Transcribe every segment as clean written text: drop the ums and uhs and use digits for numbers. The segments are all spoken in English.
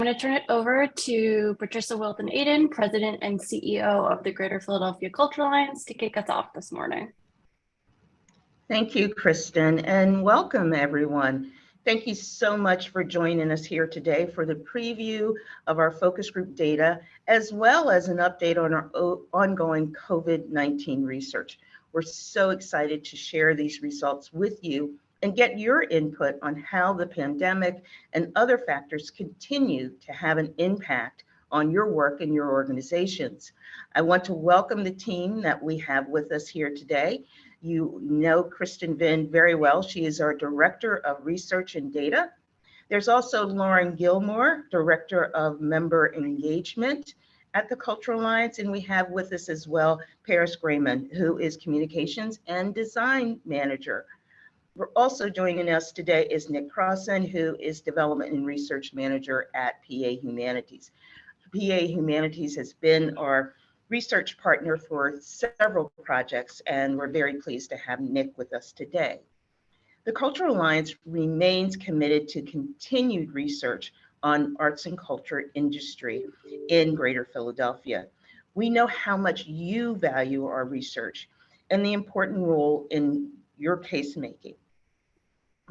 I'm going to turn it over to Patricia Wilton-Aden, President and CEO of the Greater Philadelphia Cultural Alliance, to kick us off this morning. Thank you, Kristen, and welcome everyone. Thank you so much for joining us here today for the preview of our focus group data, as well as an update on our ongoing COVID-19 research. We're so excited to share these results with you and get your input on how the pandemic and other factors continue to have an impact on your work and your organizations. I want to welcome the team that we have with us here today. You know Kristen Vinh very well. She is our Director of Research and Data. There's also Lauren Gilmore, Director of Member Engagement at the Cultural Alliance, and we have with us as well Paris Grayman, who is Communications and Design Manager. We're also joining us today is Nick Crossan, who is Development and Research Manager at PA Humanities. PA Humanities has been our research partner for several projects, and we're very pleased to have Nick with us today. The Cultural Alliance remains committed to continued research on arts and culture industry in Greater Philadelphia. We know how much you value our research and the important role in your case making.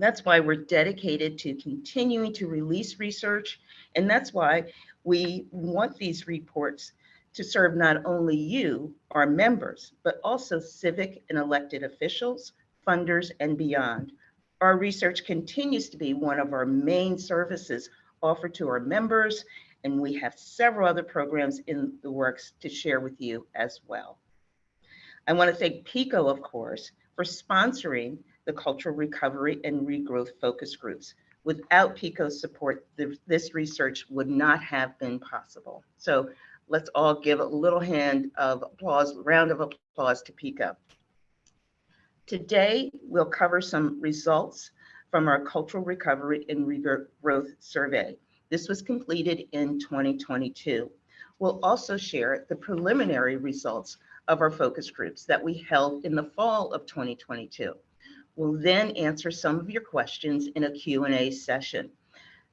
That's why we're dedicated to continuing to release research, and that's why we want these reports to serve not only you, our members, but also civic and elected officials, funders, and beyond. Our research continues to be one of our main services offered to our members, and we have several other programs in the works to share with you as well. I want to thank PICO, of course, for sponsoring the Cultural Recovery and Regrowth focus groups. Without PICO's support, this research would not have been possible. So let's all give a little round of applause to PICO. Today, we'll cover some results from our Cultural Recovery and Regrowth survey. This was completed in 2022. We'll also share the preliminary results of our focus groups that we held in the fall of 2022. We'll then answer some of your questions in a Q&A session.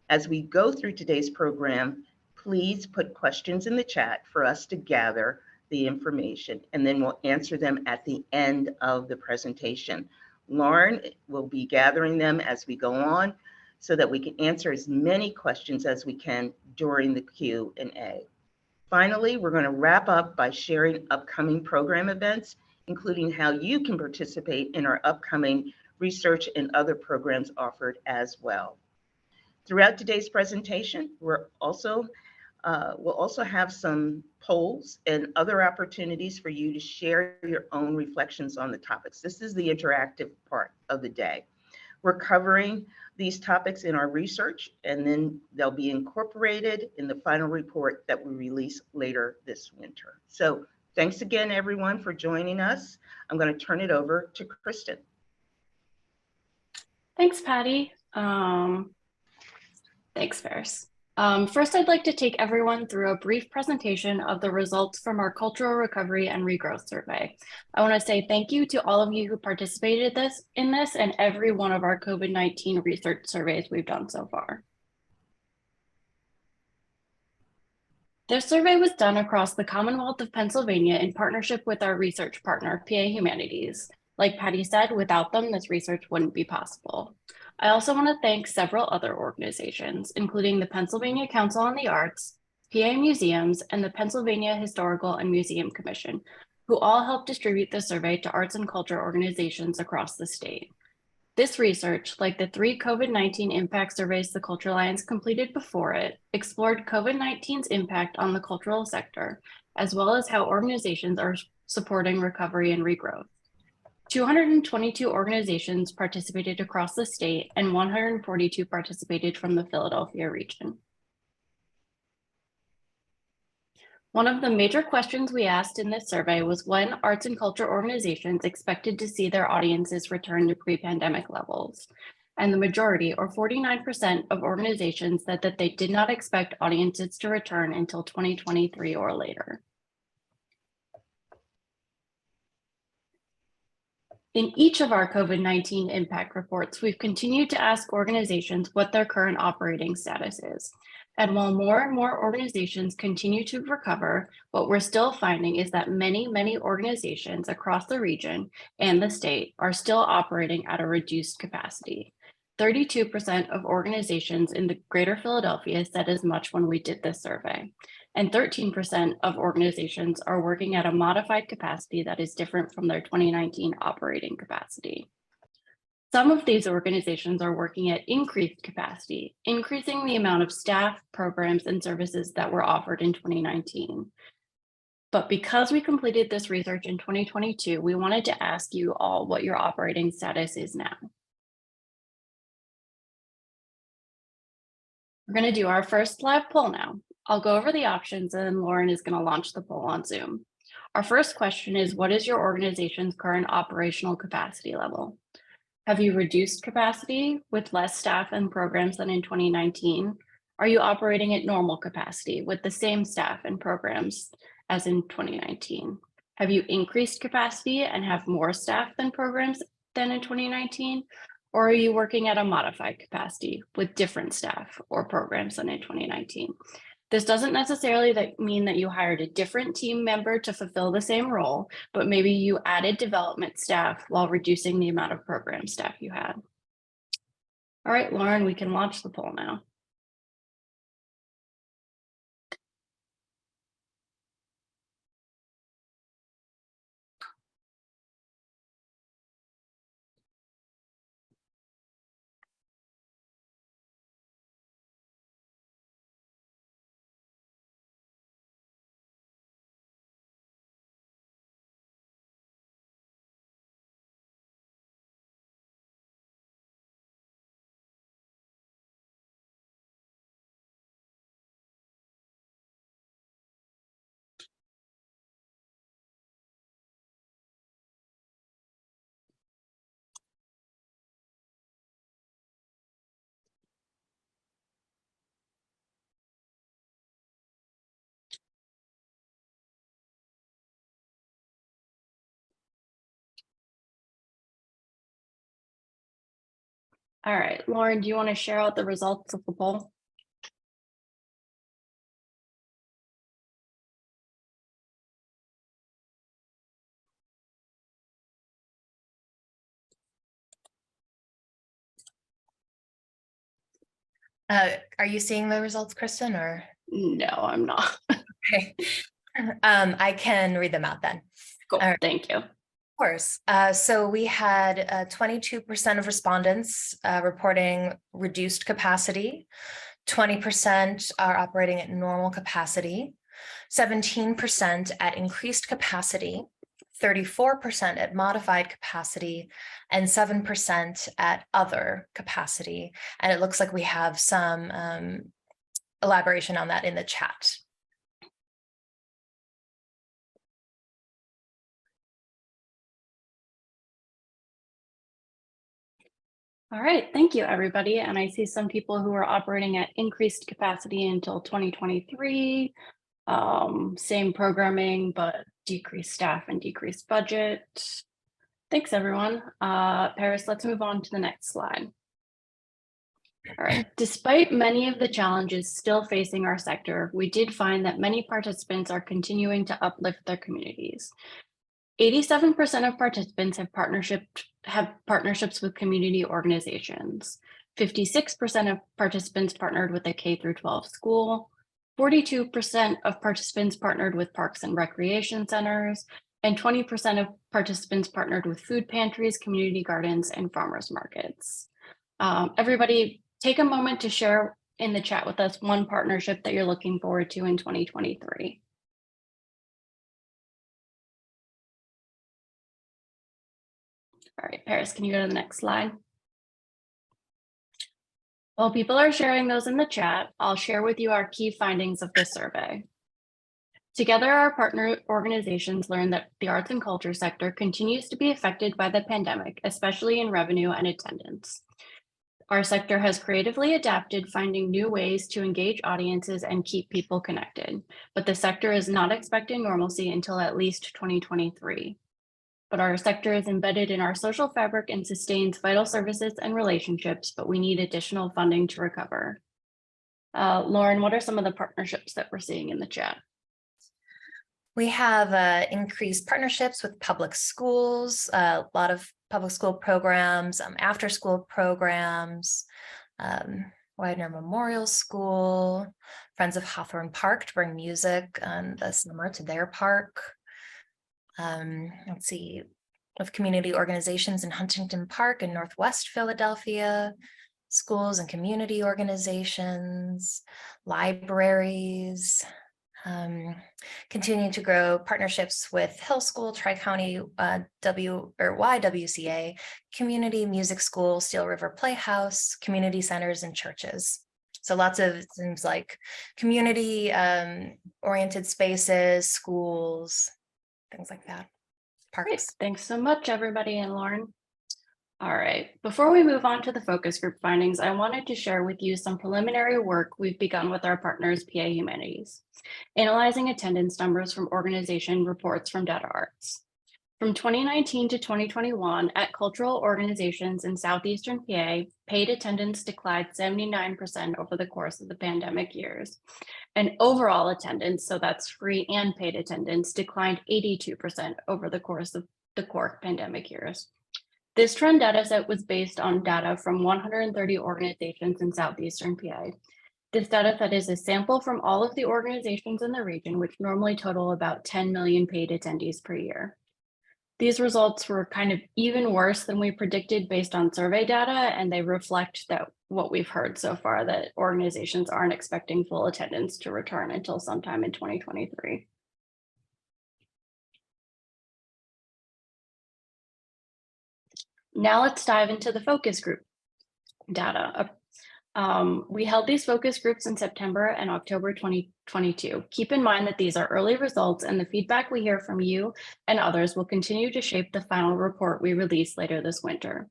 As we go through today's program, please put questions in the chat for us to gather the information, and then we'll answer them at the end of the presentation. Lauren will be gathering them as we go on so that we can answer as many questions as we can during the Q&A. Finally, we're going to wrap up by sharing upcoming program events, including how you can participate in our upcoming research and other programs offered as well. Throughout today's presentation, we'll also have some polls and other opportunities for you to share your own reflections on the topics. This is the interactive part of the day. We're covering these topics in our research, and then they'll be incorporated in the final report that we release later this winter. So thanks again, everyone, for joining us. I'm going to turn it over to Kristen. Thanks, Patty. Thanks, Paris. First, I'd like to take everyone through a brief presentation of the results from our Cultural Recovery and Regrowth survey. I want to say thank you to all of you who participated in this and every one of our COVID-19 research surveys we've done so far. This survey was done across the Commonwealth of Pennsylvania in partnership with our research partner, PA Humanities. Like Patty said, without them, this research wouldn't be possible. I also want to thank several other organizations, including the Pennsylvania Council on the Arts, PA Museums, and the Pennsylvania Historical and Museum Commission, who all helped distribute the survey to arts and culture organizations across the state. This research, like the 3 COVID-19 impact surveys the Cultural Alliance completed before it, explored COVID-19's impact on the cultural sector, as well as how organizations are supporting recovery and regrowth. 222 organizations participated across the state, and 142 participated from the Philadelphia region. One of the major questions we asked in this survey was when arts and culture organizations expected to see their audiences return to pre-pandemic levels. And the majority, or 49% of organizations, said that they did not expect audiences to return until 2023 or later. In each of our COVID-19 impact reports, we've continued to ask organizations what their current operating status is. And while more and more organizations continue to recover, what we're still finding is that many organizations across the region and the state are still operating at a reduced capacity. 32% of organizations in the greater Philadelphia said as much when we did this survey, and 13% of organizations are working at a modified capacity that is different from their 2019 operating capacity. Some of these organizations are working at increased capacity, increasing the amount of staff, programs, and services that were offered in 2019. But because we completed this research in 2022, we wanted to ask you all what your operating status is now. We're going to do our first live poll now. I'll go over the options and then Lauren is going to launch the poll on Zoom. Our first question is, what is your organization's current operational capacity level? Have you reduced capacity with less staff and programs than in 2019? Are you operating at normal capacity with the same staff and programs as in 2019? Have you increased capacity and have more staff than programs than in 2019? Or are you working at a modified capacity with different staff or programs than in 2019? This doesn't necessarily mean that you hired a different team member to fulfill the same role, but maybe you added development staff while reducing the amount of program staff you had. All right, Lauren, we can launch the poll now. All right, Lauren, do you want to share out the results of the poll? Are you seeing the results, Kristen, or? No, I'm not. Okay. I can read them out then. Cool, thank you. Of course. So we had 22% of respondents reporting reduced capacity, 20% are operating at normal capacity, 17% at increased capacity, 34% at modified capacity, and 7% at other capacity. And it looks like we have some elaboration on that in the chat. All right, thank you, everybody. And I see some people who are operating at increased capacity until 2023, same programming, but decreased staff and decreased budget. Thanks, everyone. Paris, let's move on to the next slide. All right, despite many of the challenges still facing our sector, we did find that many participants are continuing to uplift their communities. 87% of participants have partnerships with community organizations. 56% of participants partnered with a K-12 school. 42% of participants partnered with parks and recreation centers, and 20% of participants partnered with food pantries, community gardens, and farmers markets. Everybody, take a moment to share in the chat with us one partnership that you're looking forward to in 2023. All right, Paris, can you go to the next slide? While people are sharing those in the chat, I'll share with you our key findings of this survey. Together, our partner organizations learned that the arts and culture sector continues to be affected by the pandemic, especially in revenue and attendance. Our sector has creatively adapted, finding new ways to engage audiences and keep people connected, but the sector is not expecting normalcy until at least 2023. But our sector is embedded in our social fabric and sustains vital services and relationships, but we need additional funding to recover. Lauren, what are some of the partnerships that we're seeing in the chat? We have increased partnerships with public schools, a lot of public school programs, after school programs, Widener Memorial School, Friends of Hawthorne Park to bring music the summer to their park. Let's see, with community organizations in Huntington Park in Northwest Philadelphia, schools and community organizations, libraries, continuing to grow partnerships with Hill School, Tri-County YWCA, Community Music School, Steel River Playhouse, community centers, and churches. So lots of things like community oriented spaces, schools, things like that, parks. Great. Thanks so much, everybody, and Lauren. All right, before we move on to the focus group findings, I wanted to share with you some preliminary work we've begun with our partners, PA Humanities, analyzing attendance numbers from organization reports from Data Arts. From 2019 to 2021, at cultural organizations in Southeastern PA, paid attendance declined 79% over the course of the pandemic years. And overall attendance, so that's free and paid attendance, declined 82% over the course of the core pandemic years. This trend data set was based on data from 130 organizations in Southeastern PA. This data set is a sample from all of the organizations in the region, which normally total about 10 million paid attendees per year. These results were kind of even worse than we predicted based on survey data, and they reflect that what we've heard so far, that organizations aren't expecting full attendance to return until sometime in 2023. Now let's dive into the focus group data. We held these focus groups in September and October 2022. Keep in mind that these are early results, and the feedback we hear from you and others will continue to shape the final report we release later this winter.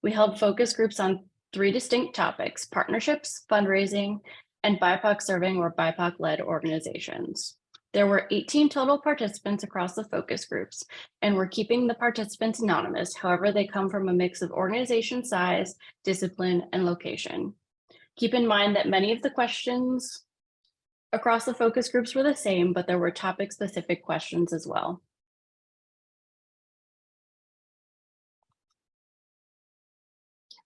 We held focus groups on 3 distinct topics: partnerships, fundraising, and BIPOC serving or BIPOC-led organizations. There were 18 total participants across the focus groups, and we're keeping the participants anonymous. However, they come from a mix of organization size, discipline, and location. Keep in mind that many of the questions across the focus groups were the same, but there were topic-specific questions as well.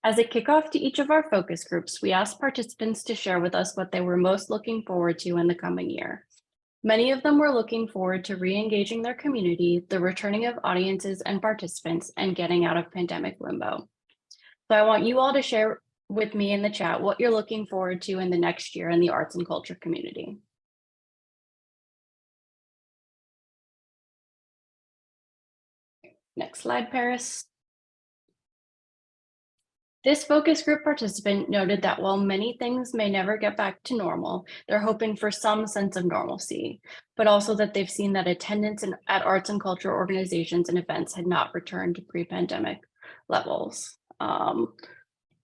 As a kickoff to each of our focus groups, we asked participants to share with us what they were most looking forward to in the coming year. Many of them were looking forward to re-engaging their community, the returning of audiences and participants, and getting out of pandemic limbo. So I want you all to share with me in the chat what you're looking forward to in the next year in the arts and culture community. Next slide, Paris. This focus group participant noted that while many things may never get back to normal, they're hoping for some sense of normalcy, but also that they've seen that attendance at arts and culture organizations and events had not returned to pre-pandemic levels.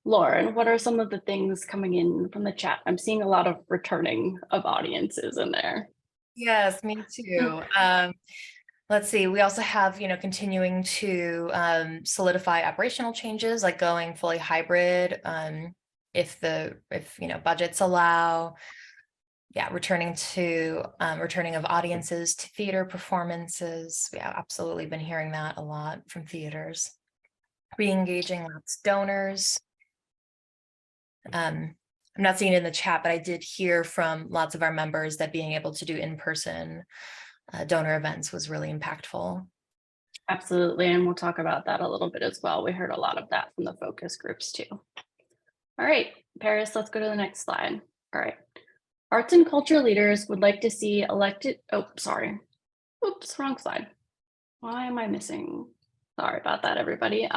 Lauren, what are some of the things coming in from the chat? I'm seeing a lot of returning of audiences in there. Yes, me too. Let's see, we also have, continuing to solidify operational changes, like going fully hybrid, if budgets allow. Yeah, returning of audiences to theater performances. We have absolutely been hearing that a lot from theaters. Re-engaging lots of donors. I'm not seeing it in the chat, but I did hear from lots of our members that being able to do in-person donor events was really impactful. Absolutely, and we'll talk about that a little bit as well. We heard a lot of that from the focus groups too. All right, Paris, let's go to the next slide. All right, arts and culture leaders would like to see elected, oops, wrong slide. Why am I missing? Sorry about that, everybody.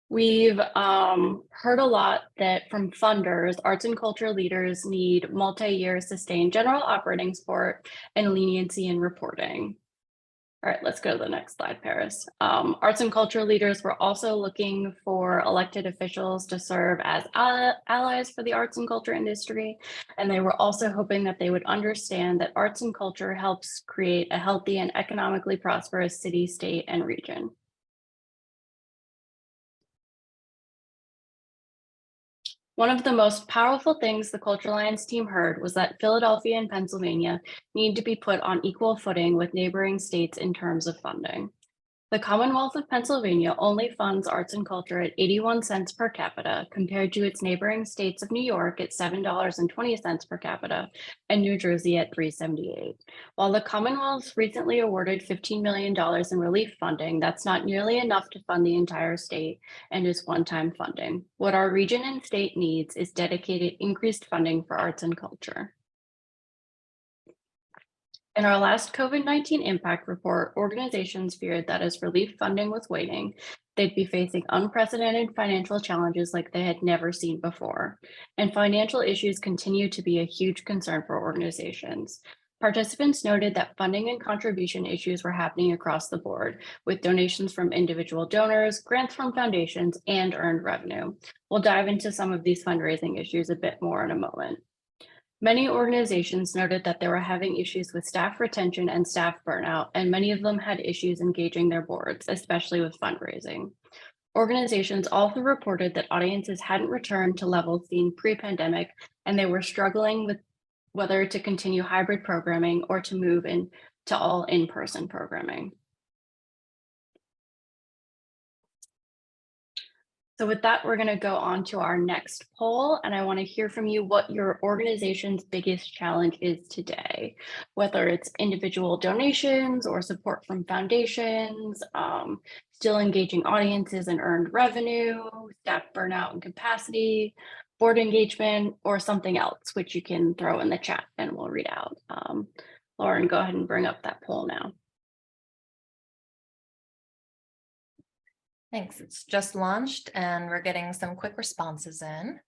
We've heard a lot that from funders, arts and culture leaders need multi-year sustained general operating support and leniency in reporting. All right, let's go to the next slide, Paris. Arts and culture leaders were also looking for elected officials to serve as allies for the arts and culture industry. And they were also hoping that they would understand that arts and culture helps create a healthy and economically prosperous city, state, and region. One of the most powerful things the Culture Alliance team heard was that Philadelphia and Pennsylvania need to be put on equal footing with neighboring states in terms of funding. The Commonwealth of Pennsylvania only funds arts and culture at 81 cents per capita compared to its neighboring states of New York at $7.20 per capita and New Jersey at $3.78. While the Commonwealth recently awarded $15 million in relief funding, that's not nearly enough to fund the entire state and is one-time funding. What our region and state needs is dedicated increased funding for arts and culture. In our last COVID-19 impact report, organizations feared that as relief funding was waning, they'd be facing unprecedented financial challenges like they had never seen before. And financial issues continue to be a huge concern for organizations. Participants noted that funding and contribution issues were happening across the board, with donations from individual donors, grants from foundations, and earned revenue. We'll dive into some of these fundraising issues a bit more in a moment. Many organizations noted that they were having issues with staff retention and staff burnout, and many of them had issues engaging their boards, especially with fundraising. Organizations also reported that audiences hadn't returned to levels seen pre-pandemic, and they were struggling with whether to continue hybrid programming or to move into all in-person programming. So with that, we're going to go on to our next poll, and I want to hear from you what your organization's biggest challenge is today, whether it's individual donations or support from foundations, still engaging audiences and earned revenue, staff burnout and capacity, board engagement, or something else, which you can throw in the chat and we'll read out. Lauren, go ahead and bring up that poll now. Thanks. It's just launched and we're getting some quick responses in.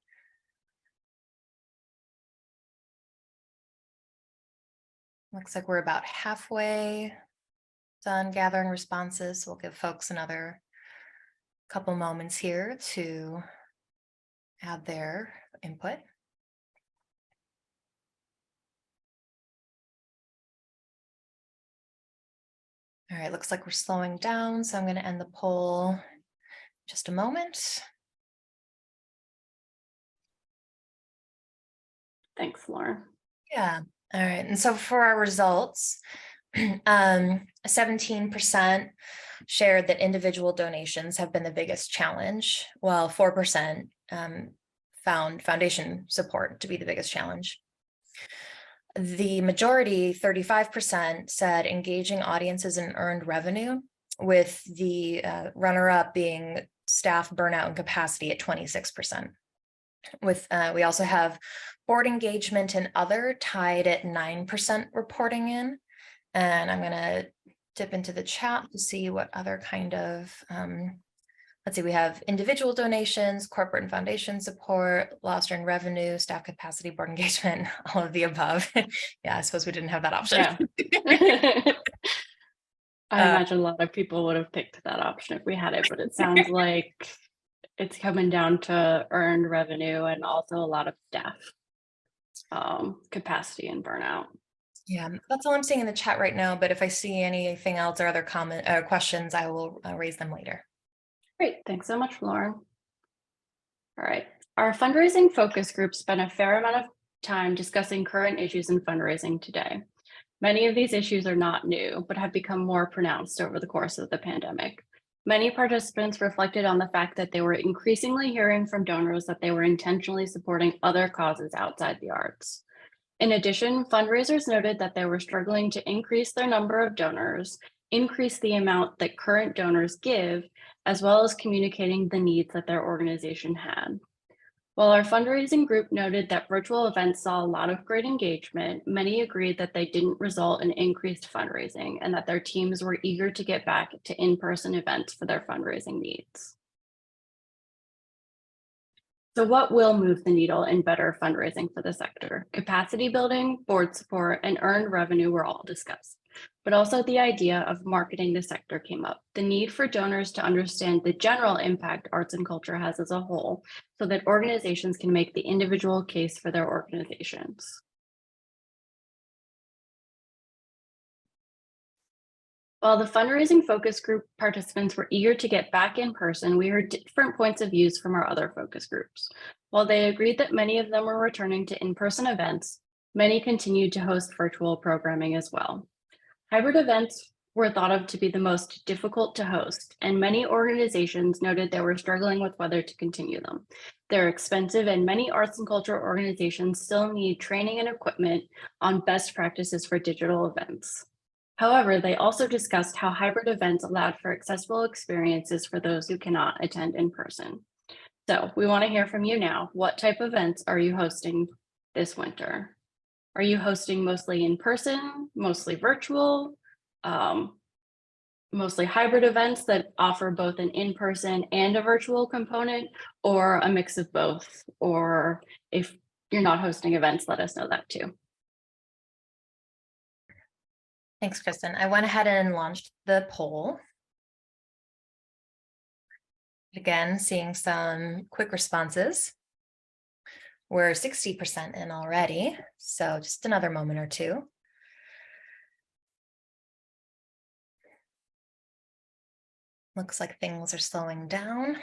Looks like we're about halfway done gathering responses. We'll give folks another couple moments here to add their input. All right, looks like we're slowing down, so I'm going to end the poll in just a moment. Thanks, Lauren. Yeah, all right. And so for our results, 17% shared that individual donations have been the biggest challenge, while 4% found foundation support to be the biggest challenge. The majority, 35%, said engaging audiences in earned revenue, with the runner-up being staff burnout and capacity at 26%. We also have board engagement and other tied at 9% reporting in. And I'm going to dip into the chat to see what other kind of, let's see, we have individual donations, corporate and foundation support, lost earned revenue, staff capacity, board engagement, all of the above. Yeah, I suppose we didn't have that option. Yeah. I imagine a lot of people would have picked that option if we had it, but it sounds like it's coming down to earned revenue and also a lot of staff capacity and burnout. Yeah, that's all I'm seeing in the chat right now, but if I see anything else or other questions, I will raise them later. Great, thanks so much, Lauren. All right, our fundraising focus group spent a fair amount of time discussing current issues in fundraising today. Many of these issues are not new, but have become more pronounced over the course of the pandemic. Many participants reflected on the fact that they were increasingly hearing from donors that they were intentionally supporting other causes outside the arts. In addition, fundraisers noted that they were struggling to increase their number of donors, increase the amount that current donors give, as well as communicating the needs that their organization had. While our fundraising group noted that virtual events saw a lot of great engagement, many agreed that they didn't result in increased fundraising and that their teams were eager to get back to in-person events for their fundraising needs. So what will move the needle in better fundraising for the sector? Capacity building, board support, and earned revenue were all discussed, but also the idea of marketing the sector came up. The need for donors to understand the general impact arts and culture has as a whole, so that organizations can make the individual case for their organizations. While the fundraising focus group participants were eager to get back in person, we heard different points of views from our other focus groups. While they agreed that many of them were returning to in-person events, many continued to host virtual programming as well. Hybrid events were thought of to be the most difficult to host, and many organizations noted they were struggling with whether to continue them. They're expensive, and many arts and culture organizations still need training and equipment on best practices for digital events. However, they also discussed how hybrid events allowed for accessible experiences for those who cannot attend in person. So we want to hear from you now. What type of events are you hosting this winter? Are you hosting mostly in person, mostly virtual, mostly hybrid events that offer both an in-person and a virtual component, or a mix of both? Or if you're not hosting events, let us know that too. Thanks, Kristen. I went ahead and launched the poll. Again, seeing some quick responses. We're 60% in already, so just another moment or two. Looks like things are slowing down.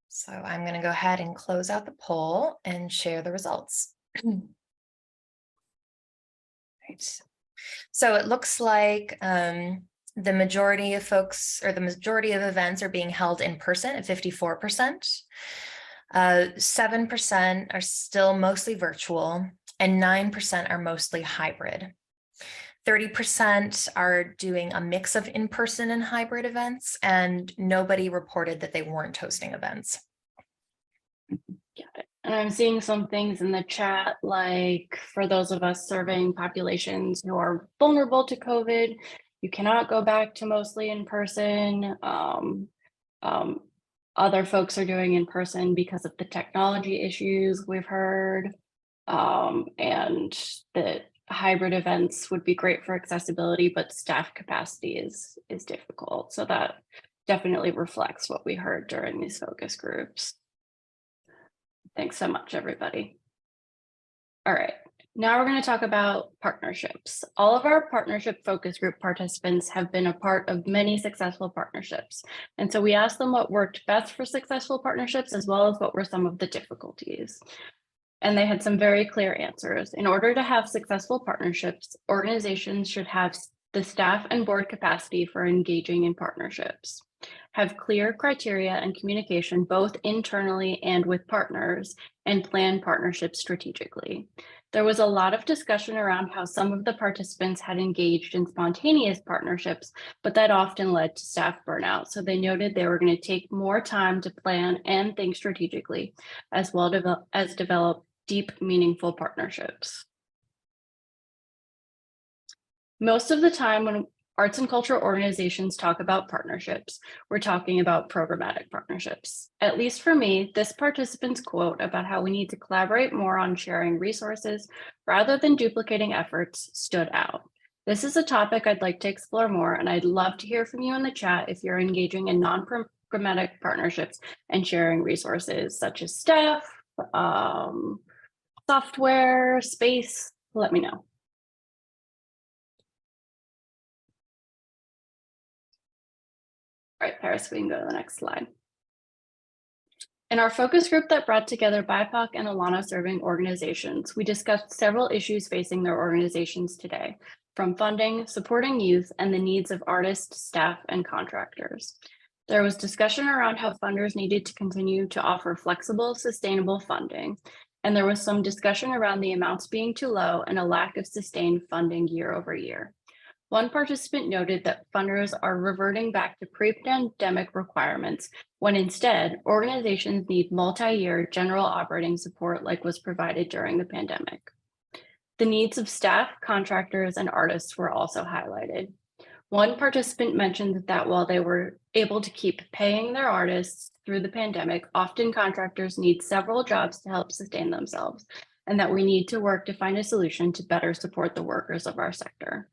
So I'm going to go ahead and close out the poll and share the results. Right. So it looks like the majority of folks, or the majority of events, are being held in person at 54%. 7% are still mostly virtual, and 9% are mostly hybrid. 30% are doing a mix of in-person and hybrid events, and nobody reported that they weren't hosting events. Got it. And I'm seeing some things in the chat, like for those of us serving populations who are vulnerable to COVID, you cannot go back to mostly in person. Other folks are doing in person because of the technology issues we've heard, and that hybrid events would be great for accessibility, but staff capacity is difficult. So that definitely reflects what we heard during these focus groups. Thanks so much, everybody. All right, now we're going to talk about partnerships. All of our partnership focus group participants have been a part of many successful partnerships. And so we asked them what worked best for successful partnerships, as well as what were some of the difficulties. And they had some very clear answers. In order to have successful partnerships, organizations should have the staff and board capacity for engaging in partnerships, have clear criteria and communication both internally and with partners, and plan partnerships strategically. There was a lot of discussion around how some of the participants had engaged in spontaneous partnerships, but that often led to staff burnout. So they noted they were going to take more time to plan and think strategically, as well as develop deep, meaningful partnerships. Most of the time when arts and culture organizations talk about partnerships, we're talking about programmatic partnerships. At least for me, this participant's quote about how we need to collaborate more on sharing resources rather than duplicating efforts stood out. This is a topic I'd like to explore more, and I'd love to hear from you in the chat if you're engaging in non-programmatic partnerships and sharing resources such as staff, software, space. Let me know. All right, Paris, we can go to the next slide. In our focus group that brought together BIPOC and Alana serving organizations, we discussed several issues facing their organizations today, from funding, supporting youth, and the needs of artists, staff, and contractors. There was discussion around how funders needed to continue to offer flexible, sustainable funding, and there was some discussion around the amounts being too low and a lack of sustained funding year over year. One participant noted that funders are reverting back to pre-pandemic requirements when instead organizations need multi-year general operating support like was provided during the pandemic. The needs of staff, contractors, and artists were also highlighted. One participant mentioned that while they were able to keep paying their artists through the pandemic, often contractors need several jobs to help sustain themselves, and that we need to work to find a solution to better support the workers of our sector.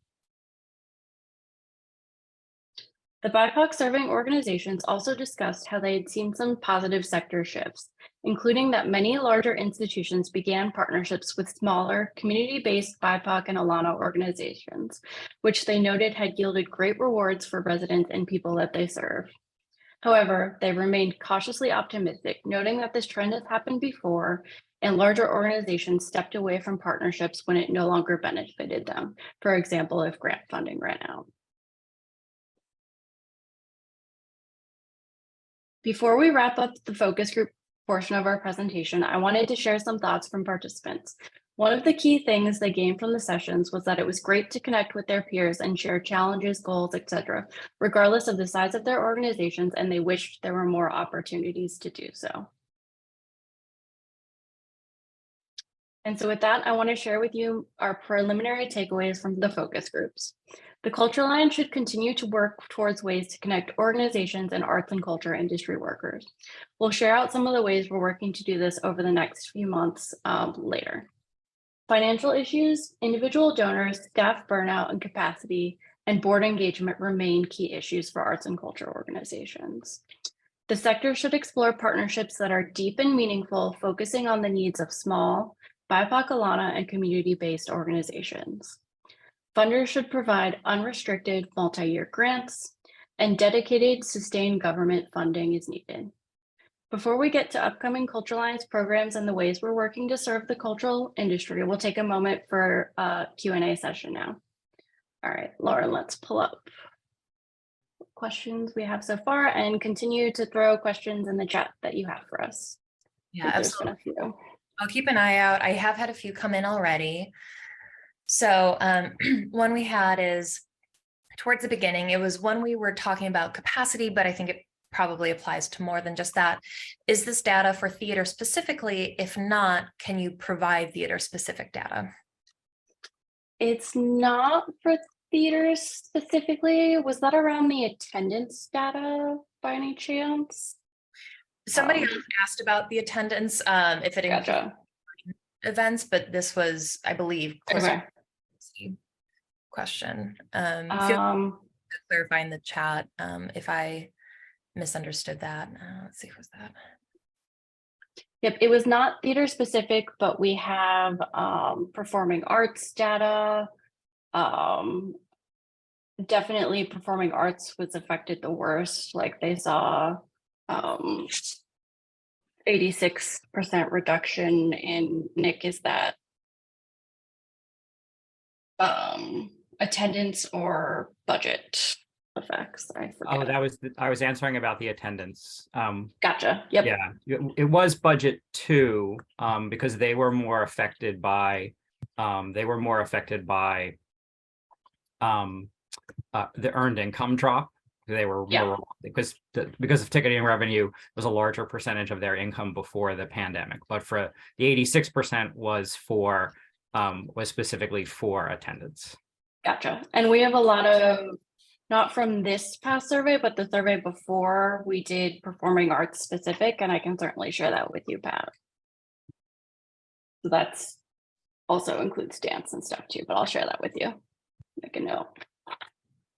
The BIPOC serving organizations also discussed how they had seen some positive sector shifts, including that many larger institutions began partnerships with smaller community-based BIPOC and Alana organizations, which they noted had yielded great rewards for residents and people that they serve. However, they remained cautiously optimistic, noting that this trend has happened before and larger organizations stepped away from partnerships when it no longer benefited them. For example, if grant funding ran out. Before we wrap up the focus group portion of our presentation, I wanted to share some thoughts from participants. One of the key things they gained from the sessions was that it was great to connect with their peers and share challenges, goals, etc., regardless of the size of their organizations, and they wished there were more opportunities to do so. And so with that, I want to share with you our preliminary takeaways from the focus groups. The Culture Alliance should continue to work towards ways to connect organizations and arts and culture industry workers. We'll share out some of the ways we're working to do this over the next few months later. Financial issues, individual donors, staff burnout and capacity, and board engagement remain key issues for arts and culture organizations. The sector should explore partnerships that are deep and meaningful, focusing on the needs of small, BIPOC, Alana, and community-based organizations. Funders should provide unrestricted multi-year grants, and dedicated, sustained government funding is needed. Before we get to upcoming Culture Alliance programs and the ways we're working to serve the cultural industry, we'll take a moment for a Q&A session now. All right, Lauren, let's pull up questions we have so far and continue to throw questions in the chat that you have for us. Yeah, absolutely. I'll keep an eye out. I have had a few come in already. So one we had is towards the beginning, it was one we were talking about capacity, but I think it probably applies to more than just that. Is this data for theater specifically? If not, can you provide theater specific data? It's not for theater specifically. Was that around the attendance data by any chance? Somebody else asked about the attendance, if it includes events, but this was, I believe, closer to question. Feel clarify in the chat if I misunderstood that. Let's see, who's that? Yep, it was not theater specific, but we have performing arts data. Definitely performing arts was affected the worst. Like they saw 86% reduction in Nick. Is that attendance or budget effects? I forget. Oh, I was answering about the attendance. Gotcha. Yep. Yeah, it was budget 2 because they were more affected by the earned income drop. They were more because of ticketing revenue was a larger percentage of their income before the pandemic. But for the 86% was specifically for attendance. Gotcha. And we have a lot of, not from this past survey, but the survey before, we did performing arts specific, and I can certainly share that with you, Pat. So that's also includes dance and stuff too, but I'll share that with you. Make a note.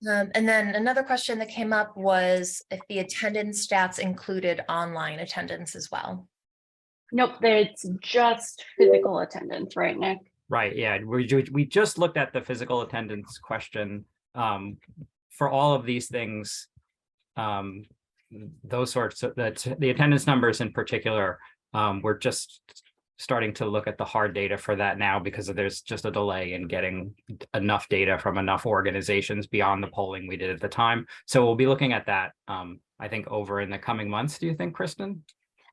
And then another question that came up was if the attendance stats included online attendance as well. Nope, it's just physical attendance, right, Nick? Right, yeah, we just looked at the physical attendance question. For all of these things, those sorts of the attendance numbers in particular, we're just starting to look at the hard data for that now because there's just a delay in getting enough data from enough organizations beyond the polling we did at the time. So we'll be looking at that, I think, over in the coming months. Do you think, Kristen?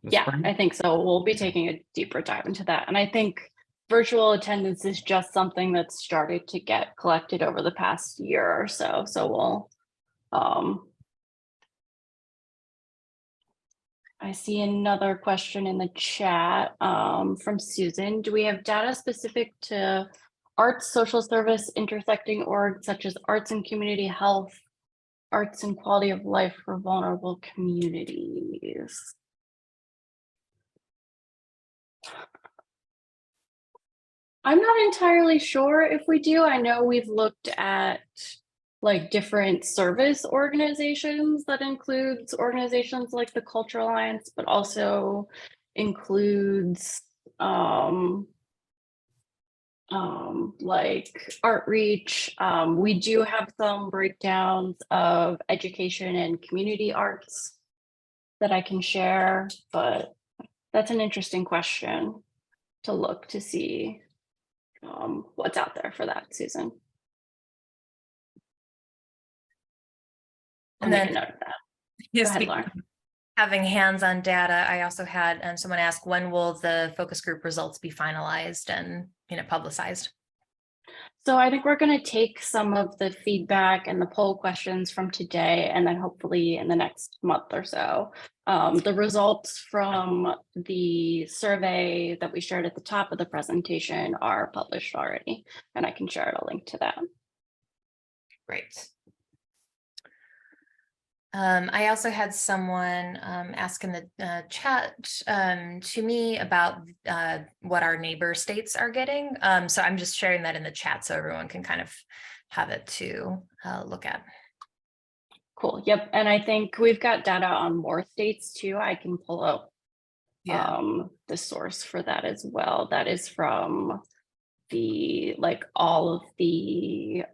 Yeah, spring? I think so. We'll be taking a deeper dive into that. And I think virtual attendance is just something that's started to get collected over the past year or so. So we'll, I see another question in the chat from Susan. Do we have data specific to arts, social service, intersecting orgs such as arts and community health, arts and quality of life for vulnerable communities? I'm not entirely sure if we do. I know we've looked at like different service organizations that includes organizations like the Culture Alliance, but also includes like Outreach. We do have some breakdowns of education and community arts that I can share, but that's an interesting question to look to see what's out there for that, Susan. I'll And make then, a note of that. yes, Go ahead, Lauren. having hands-on data, I also had someone ask, when will the focus group results be finalized and publicized? So I think we're going to take some of the feedback and the poll questions from today, and then hopefully in the next month or so. The results from the survey that we shared at the top of the presentation are published already, and I can share a link to that. Great. I also had someone ask in the chat to me about what our neighbor states are getting. So I'm just sharing that in the chat so everyone can kind of have it to look at. Cool. Yep. And I think we've got data on more states too. I can pull up the source for that as well. That is from the all of the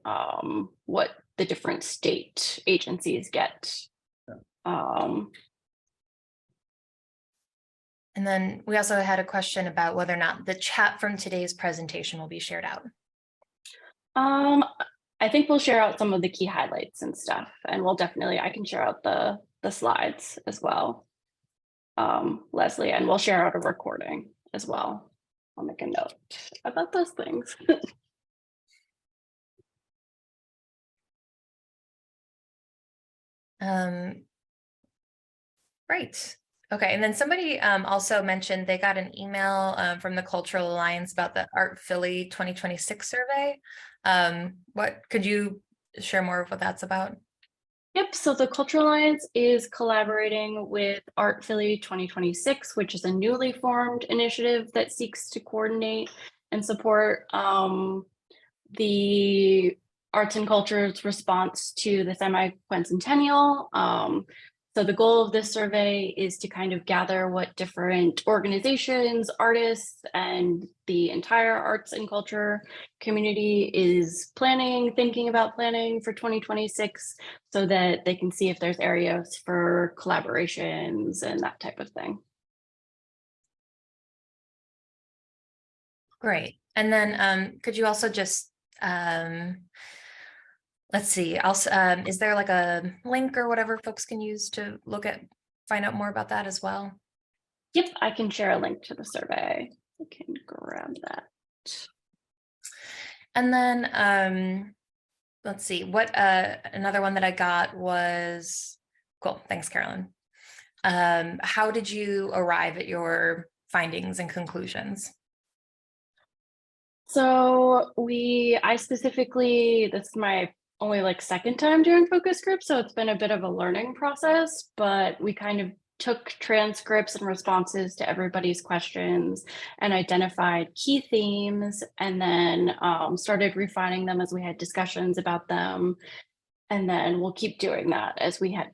what the different state agencies get. And then we also had a question about whether or not the chat from today's presentation will be shared out. I think we'll share out some of the key highlights and stuff, and I can share out the slides as well, Leslie, and we'll share out a recording as well. I'll make a note about those things. Great. Okay, and then somebody also mentioned they got an email from the Cultural Alliance about the Art Philly 2026 survey. What could you share more of what that's about? Yep, so the Cultural Alliance is collaborating with Art Philly 2026, which is a newly formed initiative that seeks to coordinate and support the arts and culture's response to the semi-quincentennial. So the goal of this survey is to kind of gather what different organizations, artists, and the entire arts and culture community is thinking about planning for 2026, so that they can see if there's areas for collaborations and that type of thing. Great. And then could you also just let's see, also, is there like a link or whatever folks can use to find out more about that as well? Yep, I can share a link to the survey. I can grab that. And then let's see, what another one that I got was, cool, thanks, Carolyn. How did you arrive at your findings and conclusions? So I specifically, this is my only second time doing focus groups, so it's been a bit of a learning process, but we kind of took transcripts and responses to everybody's questions and identified key themes, and then started refining them as we had discussions about them. And then we'll keep doing that as we had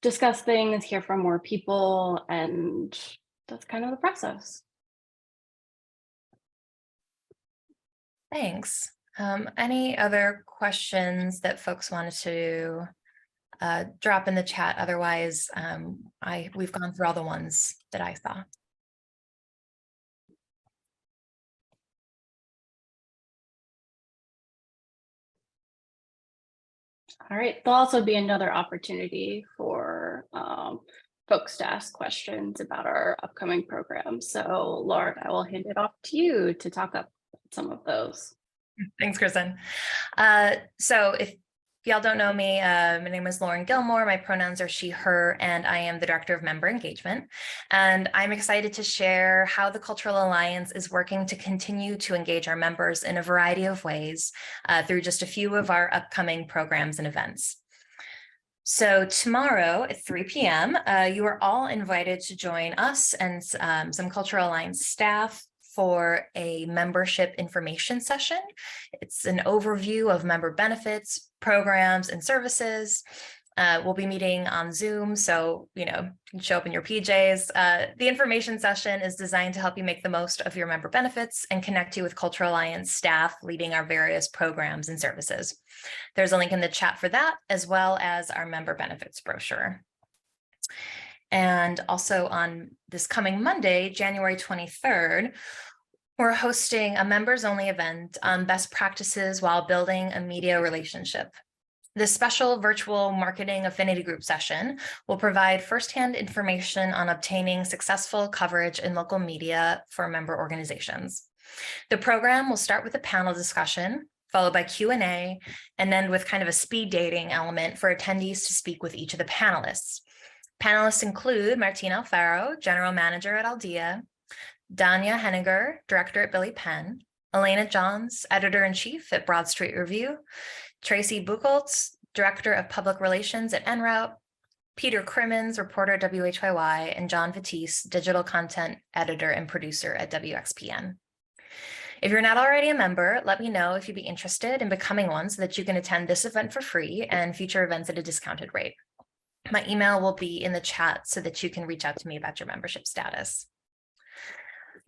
discuss things, hear from more people, and that's kind of the process. Thanks. Any other questions that folks wanted to drop in the chat? Otherwise, we've gone through all the ones that I saw. All right, there'll also be another opportunity for folks to ask questions about our upcoming programs. So Lauren, I will hand it off to you to talk up some of those. Thanks, Kristen. So if y'all don't know me, my name is Lauren Gilmore. My pronouns are she, her, and I am the Director of Member Engagement. And I'm excited to share how the Cultural Alliance is working to continue to engage our members in a variety of ways through just a few of our upcoming programs and events. So tomorrow at 3 p.m., you are all invited to join us and some Cultural Alliance staff for a membership information session. It's an overview of member benefits, programs, and services. We'll be meeting on Zoom, so you can show up in your PJs. The information session is designed to help you make the most of your member benefits and connect you with Cultural Alliance staff leading our various programs and services. There's a link in the chat for that, as well as our member benefits brochure. And also on this coming Monday, January 23rd, we're hosting a members-only event on best practices while building a media relationship. This special virtual marketing affinity group session will provide firsthand information on obtaining successful coverage in local media for member organizations. The program will start with a panel discussion, followed by Q&A, and end with kind of a speed dating element for attendees to speak with each of the panelists. Panelists include Martina Alfaro, General Manager at Aldea, Danya Henniger, Director at Billy Penn, Elena Johns, Editor-in-Chief at Broad Street Review, Tracy Buchholz, Director of Public Relations at En Route, Peter Crimmins, reporter at WHYY, and John Fatisse, Digital Content Editor and Producer at WXPN. If you're not already a member, let me know if you'd be interested in becoming one so that you can attend this event for free and future events at a discounted rate. My email will be in the chat so that you can reach out to me about your membership status.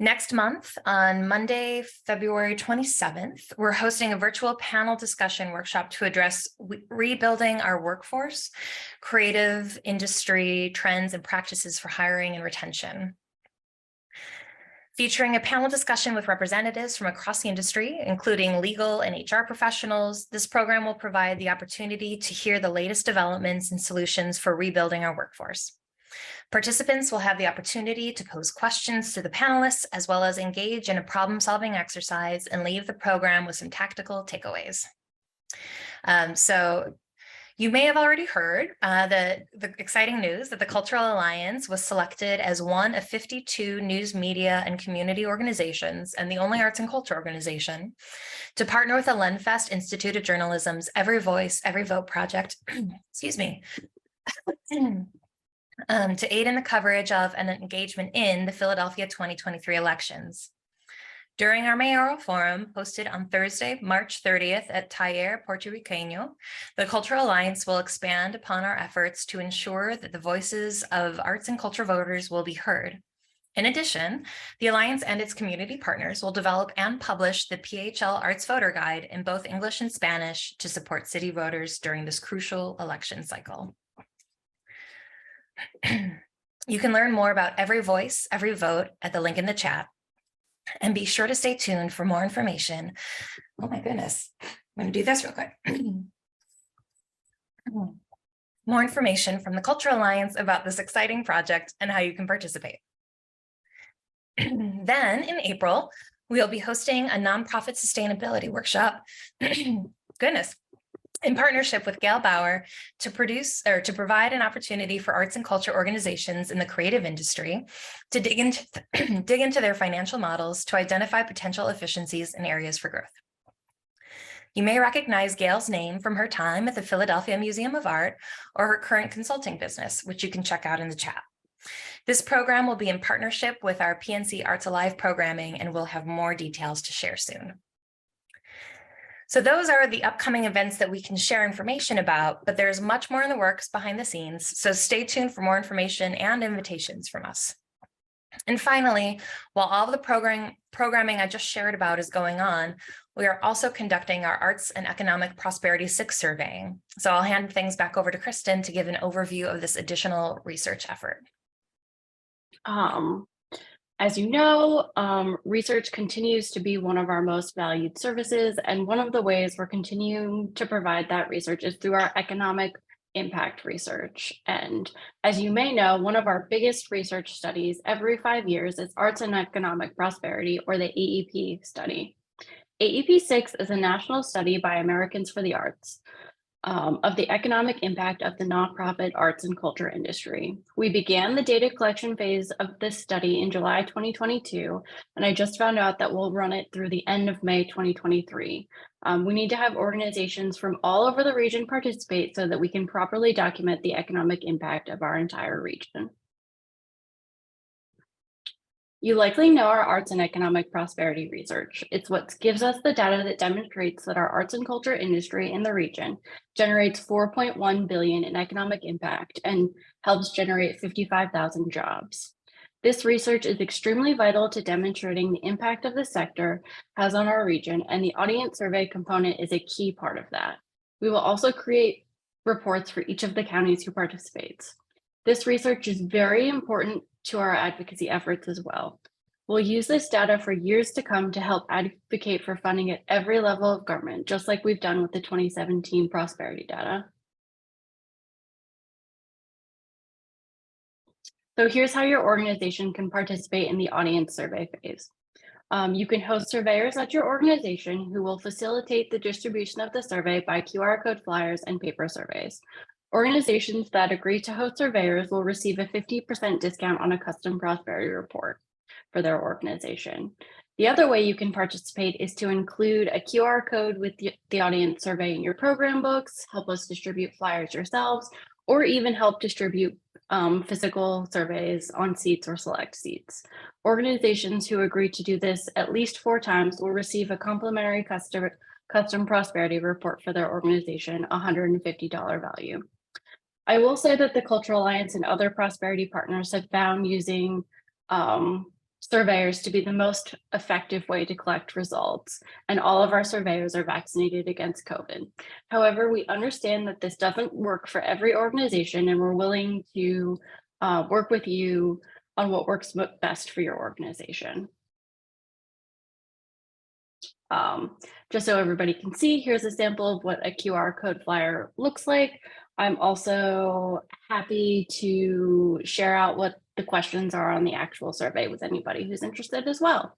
Next month, on Monday, February 27th, we're hosting a virtual panel discussion workshop to address rebuilding our workforce, creative industry trends and practices for hiring and retention. Featuring a panel discussion with representatives from across the industry, including legal and HR professionals, this program will provide the opportunity to hear the latest developments and solutions for rebuilding our workforce. Participants will have the opportunity to pose questions to the panelists, as well as engage in a problem-solving exercise and leave the program with some tactical takeaways. So you may have already heard the exciting news that the Cultural Alliance was selected as one of 52 news, media, and community organizations, and the only arts and culture organization, to partner with the Lenfest Institute of Journalism's Every Voice, Every Vote project, excuse me, to aid in the coverage of and engagement in the Philadelphia 2023 elections. During our mayoral forum hosted on Thursday, March 30th at Taller Puertorriqueño, the Cultural Alliance will expand upon our efforts to ensure that the voices of arts and culture voters will be heard. In addition, the Alliance and its community partners will develop and publish the PHL Arts Voter Guide in both English and Spanish to support city voters during this crucial election cycle. You can learn more about Every Voice, Every Vote at the link in the chat. And be sure to stay tuned for more information. Oh my goodness, I'm going to do this real quick. More information from the Cultural Alliance about this exciting project and how you can participate. Then in April, we'll be hosting a nonprofit sustainability workshop. Goodness. In partnership with Gail Bauer to provide an opportunity for arts and culture organizations in the creative industry to dig into their financial models to identify potential efficiencies and areas for growth. You may recognize Gail's name from her time at the Philadelphia Museum of Art or her current consulting business, which you can check out in the chat. This program will be in partnership with our PNC Arts Alive programming, and we'll have more details to share soon. So those are the upcoming events that we can share information about, but there's much more in the works behind the scenes. So stay tuned for more information and invitations from us. And finally, while all of the programming I just shared about is going on, we are also conducting our Arts and Economic Prosperity 6 surveying. So I'll hand things back over to Kristen to give an overview of this additional research effort. As you know, research continues to be one of our most valued services, and one of the ways we're continuing to provide that research is through our economic impact research. And as you may know, one of our biggest research studies every 5 years is Arts and Economic Prosperity, or the AEP study. AEP 6 is a national study by Americans for the Arts of the economic impact of the nonprofit arts and culture industry. We began the data collection phase of this study in July 2022, and I just found out that we'll run it through the end of May 2023. We need to have organizations from all over the region participate so that we can properly document the economic impact of our entire region. You likely know our arts and economic prosperity research. It's what gives us the data that demonstrates that our arts and culture industry in the region generates $4.1 billion in economic impact and helps generate 55,000 jobs. This research is extremely vital to demonstrating the impact of the sector has on our region, and the audience survey component is a key part of that. We will also create reports for each of the counties who participates. This research is very important to our advocacy efforts as well. We'll use this data for years to come to help advocate for funding at every level of government, just like we've done with the 2017 prosperity data. So here's how your organization can participate in the audience survey phase. You can host surveyors at your organization who will facilitate the distribution of the survey by QR code flyers and paper surveys. Organizations that agree to host surveyors will receive a 50% discount on a custom prosperity report for their organization. The other way you can participate is to include a QR code with the audience survey in your program books, help us distribute flyers yourselves, or even help distribute physical surveys on seats or select seats. Organizations who agree to do this at least 4 times will receive a complimentary custom prosperity report for their organization, $150 value. I will say that the Cultural Alliance and other prosperity partners have found using surveyors to be the most effective way to collect results, and all of our surveyors are vaccinated against COVID. However, we understand that this doesn't work for every organization, and we're willing to work with you on what works best for your organization. Just so everybody can see, here's a sample of what a QR code flyer looks like. I'm also happy to share out what the questions are on the actual survey with anybody who's interested as well.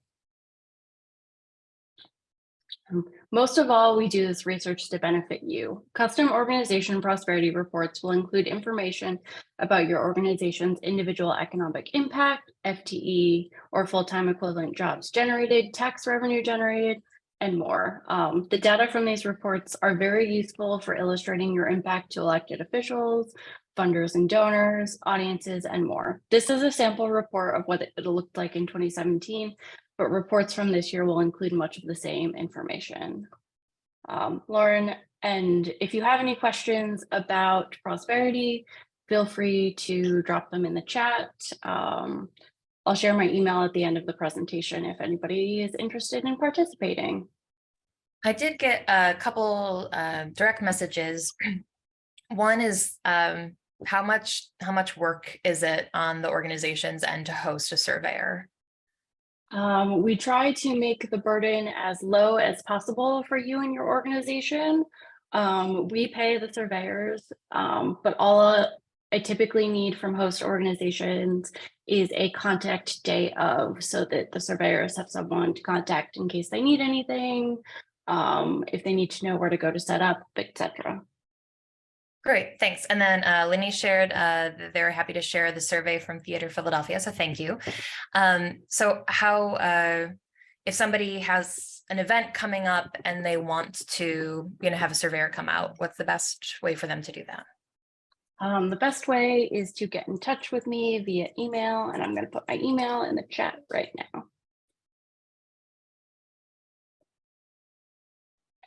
Most of all, we do this research to benefit you. Custom organization prosperity reports will include information about your organization's individual economic impact, FTE, or full-time equivalent jobs generated, tax revenue generated, and more. The data from these reports are very useful for illustrating your impact to elected officials, funders and donors, audiences, and more. This is a sample report of what it looked like in 2017, but reports from this year will include much of the same information. Lauren, and if you have any questions about prosperity, feel free to drop them in the chat. I'll share my email at the end of the presentation if anybody is interested in participating. I did get a couple direct messages. One is how much work is it on the organization's end to host a surveyor? We try to make the burden as low as possible for you and your organization. We pay the surveyors, but all I typically need from host organizations is a contact day of, so that the surveyors have someone to contact in case they need anything, if they need to know where to go to set up, etc. Great, thanks. And then Lenny shared that they're happy to share the survey from Theater Philadelphia, so thank you. So how, if somebody has an event coming up and they want to have a surveyor come out, what's the best way for them to do that? The best way is to get in touch with me via email, and I'm going to put my email in the chat right now.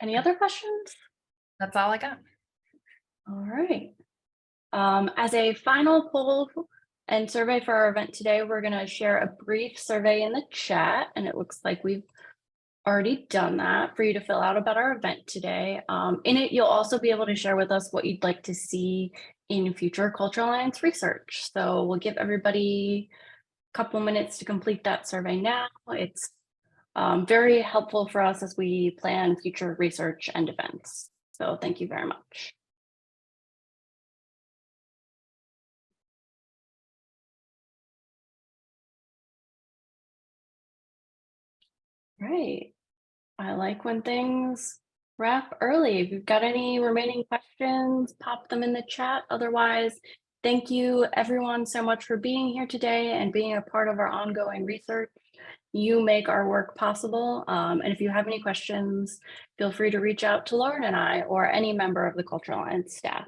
Any other questions? That's all I got. All right. As a final poll and survey for our event today, we're going to share a brief survey in the chat, and it looks like we've already done that for you to fill out about our event today. In it, you'll also be able to share with us what you'd like to see in future Cultural Alliance research. So we'll give everybody a couple minutes to complete that survey now. It's very helpful for us as we plan future research and events. So thank you very much. Right. I like when things wrap early. If you've got any remaining questions, pop them in the chat. Otherwise, thank you everyone so much for being here today and being a part of our ongoing research. You make our work possible. And if you have any questions, feel free to reach out to Lauren and I or any member of the Cultural Alliance staff.